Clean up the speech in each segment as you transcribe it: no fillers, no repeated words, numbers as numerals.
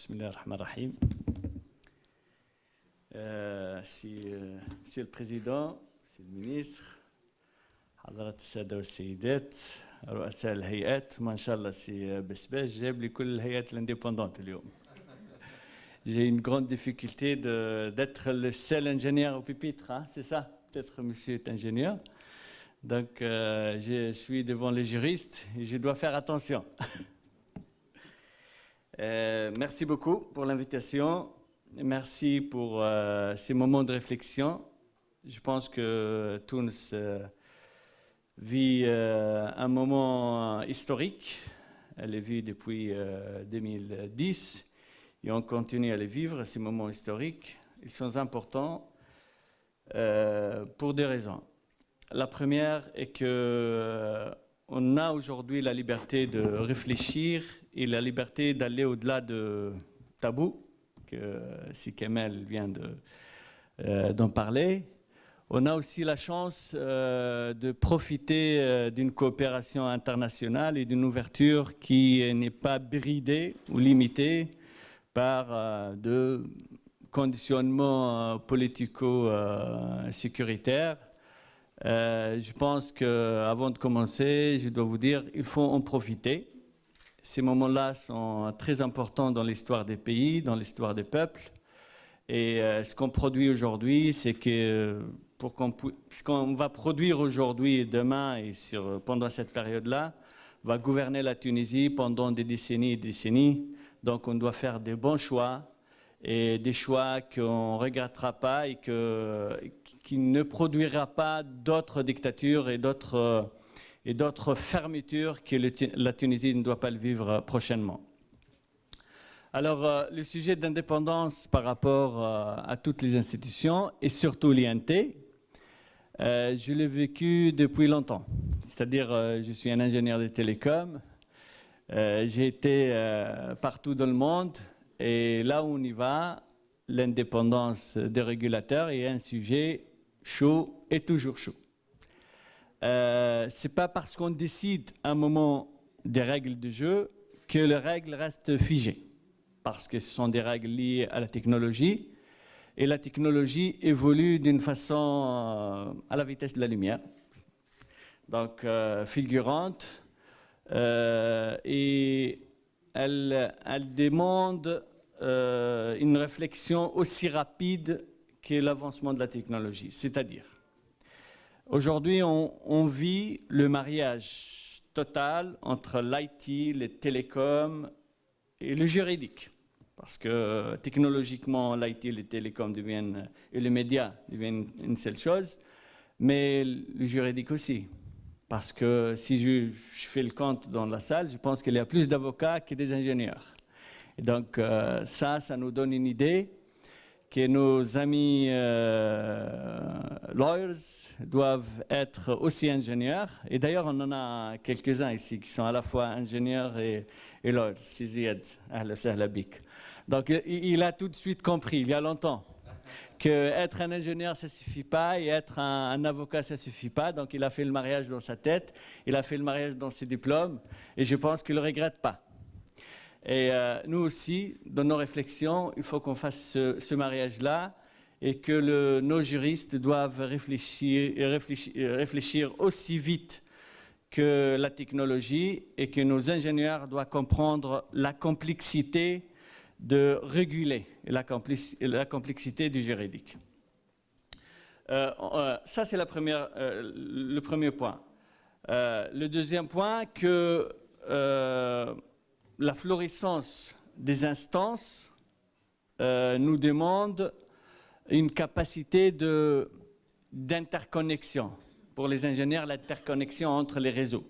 Bismillah ar-Rahman ar-Rahim. Monsieur le Président, Monsieur le Ministre, حضرات السادة والسيدات رؤساء الهيئات ما شاء الله سي بسباش جاب لي كل الهيئات الانديبندانت اليوم. J'ai une grande difficulté d'être le seul ingénieur au pupitre, hein, c'est ça? Peut-être monsieur est ingénieur. Donc je suis devant les juristes et je dois faire attention. Merci beaucoup pour l'invitation. Merci pour ces moments de réflexion. Je pense que Tunis vit un moment historique. Elle est vue depuis 2010 et on continue à les vivre, ces moments historiques. Ils sont importants pour deux raisons. La première est qu'on a aujourd'hui la liberté de réfléchir et la liberté d'aller au-delà de tabous, que si Kamel vient d'en parler. On a aussi la chance de profiter d'une coopération internationale et d'une ouverture qui n'est pas bridée ou limitée par de conditionnements politico-sécuritaires. Je pense qu'avant de commencer, je dois vous dire qu'il faut en profiter. Ces moments-là sont très importants dans l'histoire des pays, dans l'histoire des peuples. Et ce qu'on produit aujourd'hui, c'est que ce qu'on va produire aujourd'hui et demain et pendant cette période-là, va gouverner la Tunisie pendant des décennies et des décennies. Donc on doit faire des bons choix et des choix qu'on ne regrettera pas et qui ne produira pas d'autres dictatures et d'autres fermetures que la Tunisie ne doit pas le vivre prochainement. Alors, le sujet d'indépendance par rapport à toutes les institutions et surtout l'INT, je l'ai vécu depuis longtemps. C'est-à-dire, je suis un ingénieur de télécom, j'ai été partout dans le monde et là où on y va, l'indépendance des régulateurs est un sujet chaud et toujours chaud. Ce n'est pas parce qu'on décide à un moment des règles de jeu que les règles restent figées. Parce que ce sont des règles liées à la technologie. Et la technologie évolue d'une façon à la vitesse de la lumière. Donc, fulgurante. Et elle demande une réflexion aussi rapide que l'avancement de la technologie. C'est-à-dire, aujourd'hui, on vit le mariage total entre l'IT, les télécoms et le juridique. Parce que technologiquement, l'IT et les télécoms et les médias deviennent une seule chose, mais le juridique aussi. Parce que si je fais le compte dans la salle, je pense qu'il y a plus d'avocats que des ingénieurs. Et donc ça nous donne une idée que nos amis lawyers doivent être aussi ingénieurs. Et d'ailleurs, on en a quelques-uns ici qui sont à la fois ingénieurs et lawyers. Ziad, ahla sahla bik. Donc, il a tout de suite compris, il y a longtemps, qu'être un ingénieur, ça ne suffit pas, et être un avocat, ça ne suffit pas. Donc, il a fait le mariage dans sa tête, il a fait le mariage dans ses diplômes, et je pense qu'il ne le regrette pas. Et nous aussi, dans nos réflexions, il faut qu'on fasse ce mariage-là et que nos juristes doivent réfléchir aussi vite que la technologie et que nos ingénieurs doivent comprendre la complexité de réguler et la complexité du juridique. Ça, c'est le premier point. Le deuxième point, que la florissance des instances nous demande une capacité d'interconnexion. Pour les ingénieurs, l'interconnexion entre les réseaux.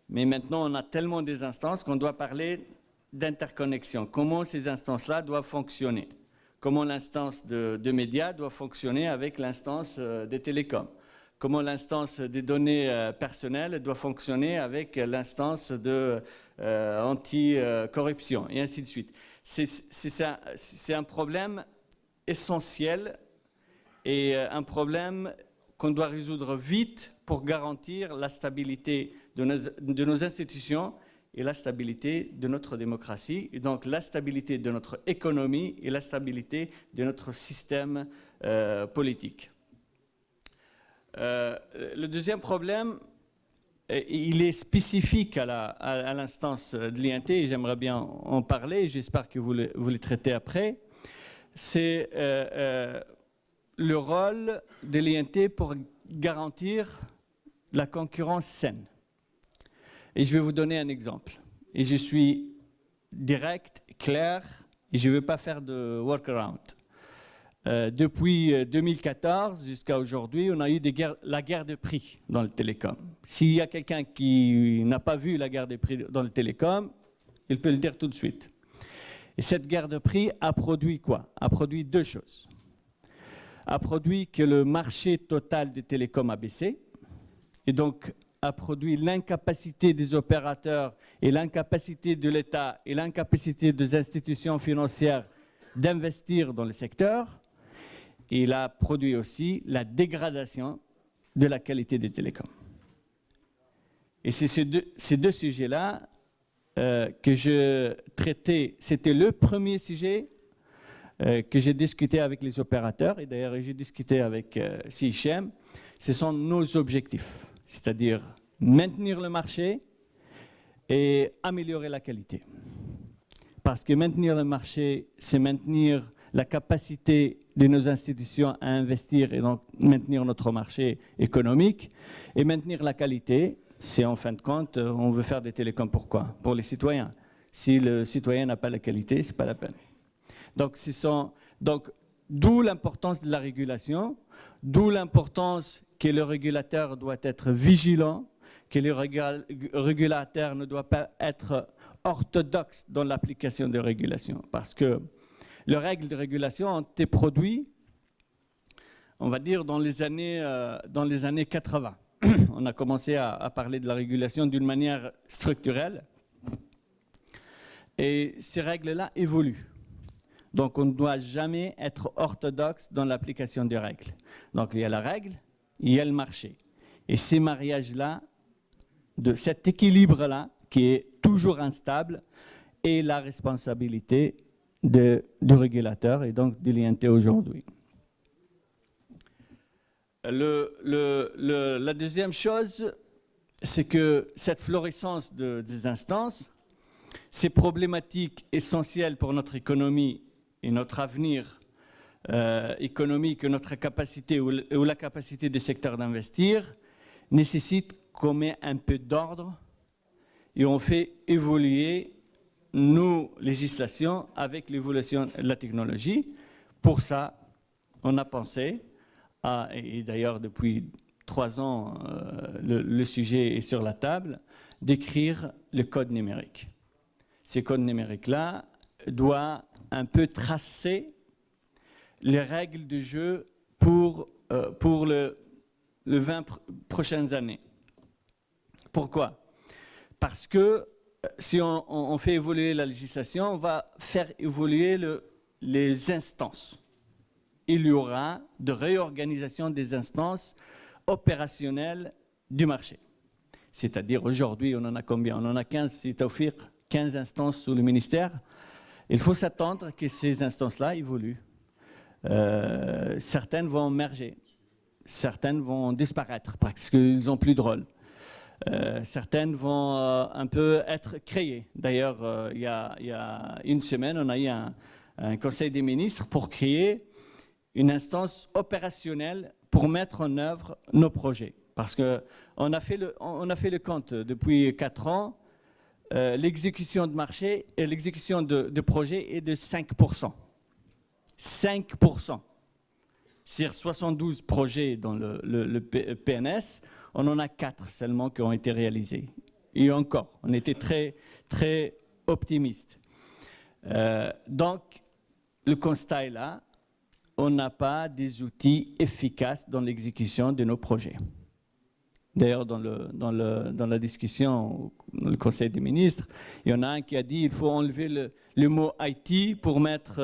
Mais maintenant, on a tellement des instances qu'on doit parler d'interconnexion. Comment ces instances-là doivent fonctionner? Comment l'instance de médias doit fonctionner avec l'instance des télécoms? Comment l'instance des données personnelles doit fonctionner avec l'instance de anti-corruption, et ainsi de suite. C'est un problème essentiel et un problème qu'on doit résoudre vite pour garantir la stabilité de nos institutions et la stabilité de notre démocratie, et donc la stabilité de notre économie et la stabilité de notre système politique. Le deuxième problème, il est spécifique à l'instance de l'INT, et j'aimerais bien en parler, j'espère que vous le traitez après, c'est le rôle de l'INT pour garantir la concurrence saine. Et je vais vous donner un exemple. Et je suis direct, clair, et je ne veux pas faire de workaround. Depuis 2014 jusqu'à aujourd'hui, on a eu la guerre de prix dans le télécom. S'il y a quelqu'un qui n'a pas vu la guerre de prix dans le télécom, il peut le dire tout de suite. Et cette guerre de prix a produit quoi? A produit deux choses. A produit que le marché total des télécoms a baissé, et donc a produit l'incapacité des opérateurs et l'incapacité de l'État et l'incapacité des institutions financières d'investir dans le secteur. Et il a produit aussi la dégradation de la qualité des télécoms. Et c'est ces deux sujets-là que je traitais. C'était le premier sujet que j'ai discuté avec les opérateurs, et d'ailleurs j'ai discuté avec CICHM. Ce sont nos objectifs, c'est-à-dire maintenir le marché et améliorer la qualité. Parce que maintenir le marché, c'est maintenir la capacité de nos institutions à investir et donc maintenir notre marché économique. Et maintenir la qualité, c'est en fin de compte, on veut faire des télécoms pourquoi? Pour les citoyens. Si le citoyen n'a pas la qualité, ce n'est pas la peine. Donc, d'où l'importance de la régulation, d'où l'importance que le régulateur doit être vigilant, que le régulateur ne doit pas être orthodoxe dans l'application des régulations. Parce que les règles de régulation ont été produites, on va dire, dans les années 80. On a commencé à parler de la régulation d'une manière structurelle. Et ces règles-là évoluent. Donc, on ne doit jamais être orthodoxe dans l'application des règles. Donc, il y a la règle, il y a le marché. Et ces mariages-là, de cet équilibre-là, qui est toujours instable, est la responsabilité du régulateur et donc de l'INT aujourd'hui. La deuxième chose, c'est que cette floriscence des instances, ces problématiques essentielles pour notre économie et notre avenir économique, notre capacité ou la capacité des secteurs d'investir, nécessitent qu'on met un peu d'ordre et on fait évoluer nos législations avec l'évolution de la technologie. Pour ça, on a pensé, et d'ailleurs depuis 3 ans, le sujet est sur la table, d'écrire le code numérique. Ce code numérique-là doit un peu tracer les règles du jeu pour les 20 prochaines années. Pourquoi? Parce que si on fait évoluer la législation, on va faire évoluer les instances. Il y aura de réorganisation des instances opérationnelles du marché. C'est-à-dire aujourd'hui, on en a combien? On en a 15, c'est Taoufik, 15 instances sous le ministère. Il faut s'attendre que ces instances-là évoluent. Certaines vont merger, certaines vont disparaître parce qu'ils n'ont plus de rôle. Certaines vont un peu être créées. D'ailleurs, il y a une semaine, on a eu un conseil des ministres pour créer une instance opérationnelle pour mettre en œuvre nos projets. Parce qu'on a fait le compte depuis 4 ans, l'exécution de marché et l'exécution de projet est de 5%. 5%. Sur 72 projets dans le PNS, on en a 4 seulement qui ont été réalisés. Et encore, on était très, très optimistes. Donc, le constat est là, on n'a pas des outils efficaces dans l'exécution de nos projets. D'ailleurs, dans la discussion, dans le Conseil des ministres, il y en a un qui a dit qu'il faut enlever le mot IT pour mettre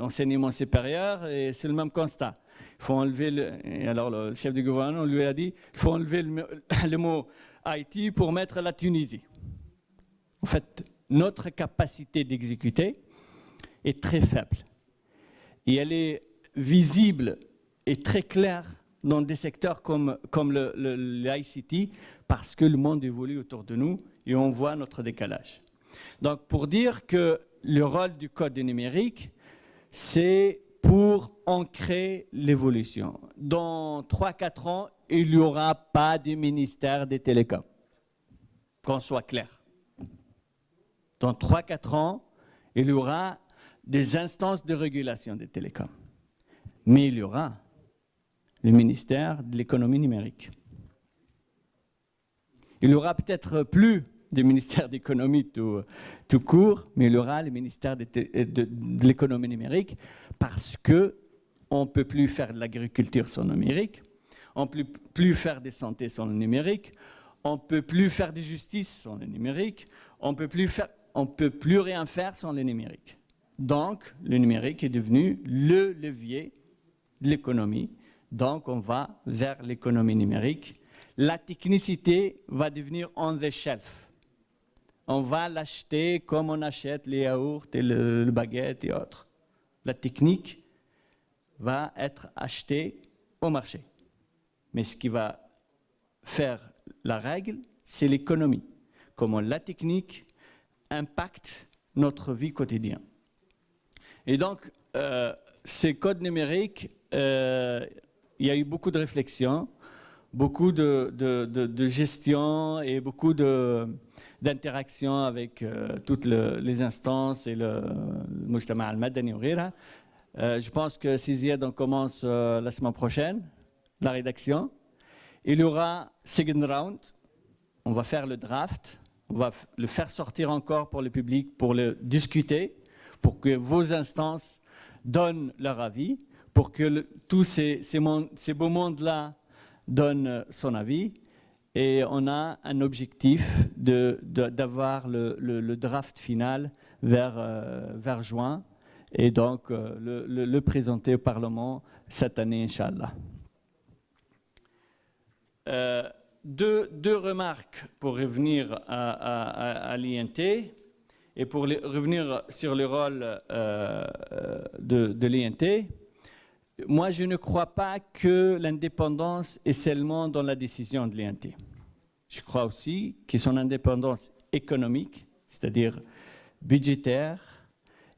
enseignement supérieur, et c'est le même constat. Il faut enlever et alors le chef du gouvernement lui a dit qu'il faut enlever le mot IT pour mettre la Tunisie. En fait, notre capacité d'exécuter est très faible. Et elle est visible et très claire dans des secteurs comme l'ICT, parce que le monde évolue autour de nous et on voit notre décalage. Donc, pour dire que le rôle du code numérique, c'est pour ancrer l'évolution. Dans 3-4 ans, il n'y aura pas de ministère des télécoms, qu'on soit clair. Dans 3-4 ans, il y aura des instances de régulation des télécoms. Mais il y aura le ministère de l'économie numérique. Il n'y aura peut-être plus de ministère d'économie tout court, mais il y aura le ministère de l'économie numérique parce qu'on ne peut plus faire de l'agriculture sans le numérique, on ne peut plus faire de santé sans le numérique, on ne peut plus faire de justice sans le numérique, on ne peut plus rien faire sans le numérique. Donc, le numérique est devenu le levier de l'économie. Donc, on va vers l'économie numérique. La technicité va devenir on the shelf. On va l'acheter comme on achète les yaourts et le baguette et autres. La technique va être achetée au marché. Mais ce qui va faire la règle, c'est l'économie. Comment la technique impacte notre vie quotidienne. Et donc, ces codes numériques, il y a eu beaucoup de réflexions, beaucoup de gestion et beaucoup d'interactions avec toutes les instances et le Mujtama al-Madani ou غيرها. Je pense que si Ziad, on commence la semaine prochaine, la rédaction. Il y aura second round, on va faire le draft, on va le faire sortir encore pour le public, pour le discuter, pour que vos instances donnent leur avis, pour que tous ces beaux mondes-là donnent son avis. Et on a un objectif d'avoir le draft final vers juin et donc le présenter au Parlement cette année, Inch'Allah. Deux remarques pour revenir à l'INT et pour revenir sur le rôle de l'INT. Moi, je ne crois pas que l'indépendance est seulement dans la décision de l'INT. Je crois aussi que son indépendance économique, c'est-à-dire budgétaire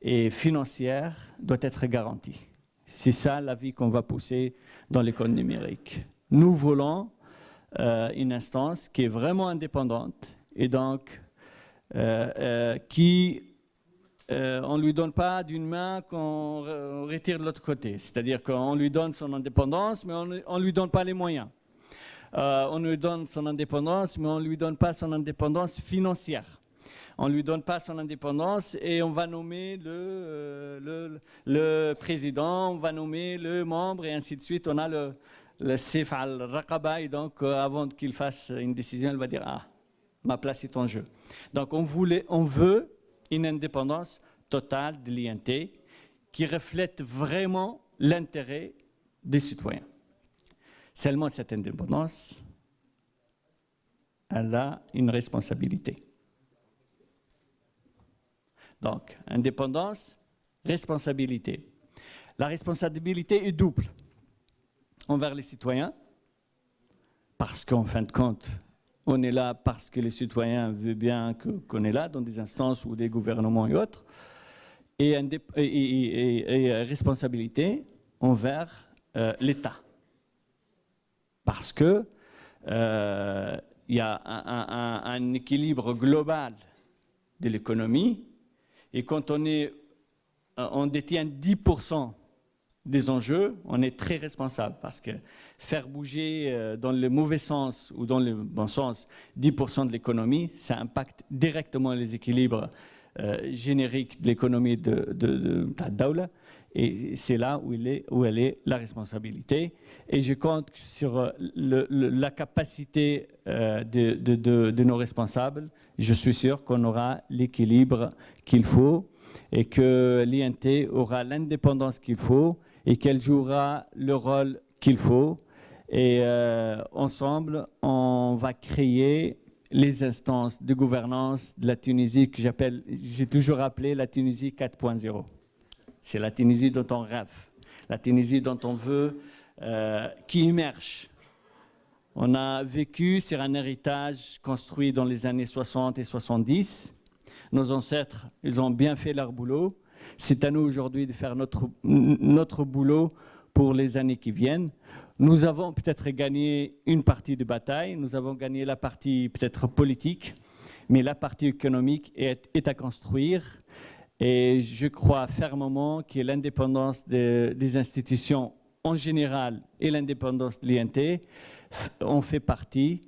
et financière, doit être garantie. C'est ça la vie qu'on va pousser dans l'école numérique. Nous voulons une instance qui est vraiment indépendante et donc qui on ne lui donne pas d'une main qu'on retire de l'autre côté. C'est-à-dire qu'on lui donne son indépendance, mais on ne lui donne pas les moyens. On lui donne son indépendance, mais on ne lui donne pas son indépendance financière. On ne lui donne pas son indépendance et on va nommer le président, on va nommer le membre et ainsi de suite. On a le Sif al-Raqaba et donc avant qu'il fasse une décision, il va dire « Ah, ma place est en jeu ». Donc on veut une indépendance totale de l'INT qui reflète vraiment l'intérêt des citoyens. Seulement cette indépendance, elle a une responsabilité. Donc, indépendance, responsabilité. La responsabilité est double envers les citoyens, parce qu'en fin de compte, on est là parce que les citoyens veulent bien qu'on est là, dans des instances ou des gouvernements et autres, et responsabilité envers l'État. Parce que y a un équilibre global de l'économie, et quand on détient 10% des enjeux, on est très responsable parce que faire bouger dans le mauvais sens ou dans le bon sens 10% de l'économie, ça impacte directement les équilibres génériques de l'économie de Daoula. Et c'est là où elle est la responsabilité. Et je compte sur la capacité de nos responsables. Je suis sûr qu'on aura l'équilibre qu'il faut et que l'INT aura l'indépendance qu'il faut et qu'elle jouera le rôle qu'il faut. Et ensemble, on va créer les instances de gouvernance de la Tunisie que j'ai toujours appelé la Tunisie 4.0. C'est la Tunisie dont on rêve, la Tunisie dont on veut, qui émerge. On a vécu sur un héritage construit dans les années 60 et 70. Nos ancêtres, ils ont bien fait leur boulot. C'est à nous aujourd'hui de faire notre boulot pour les années qui viennent. Nous avons peut-être gagné une partie de bataille, nous avons gagné la partie peut-être politique, mais la partie économique est à construire. Et je crois fermement que l'indépendance des institutions en général et l'indépendance de l'INT en fait partie.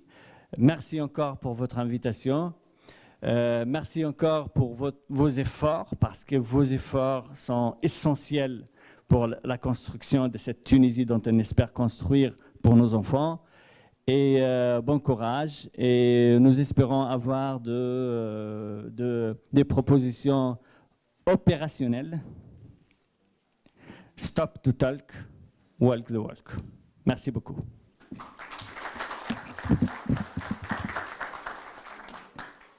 Merci encore pour votre invitation. Merci encore pour vos efforts, parce que vos efforts sont essentiels pour la construction de cette Tunisie dont on espère construire pour nos enfants. Et bon courage. Et nous espérons avoir des propositions opérationnelles. Stop to talk, walk the walk. Merci beaucoup.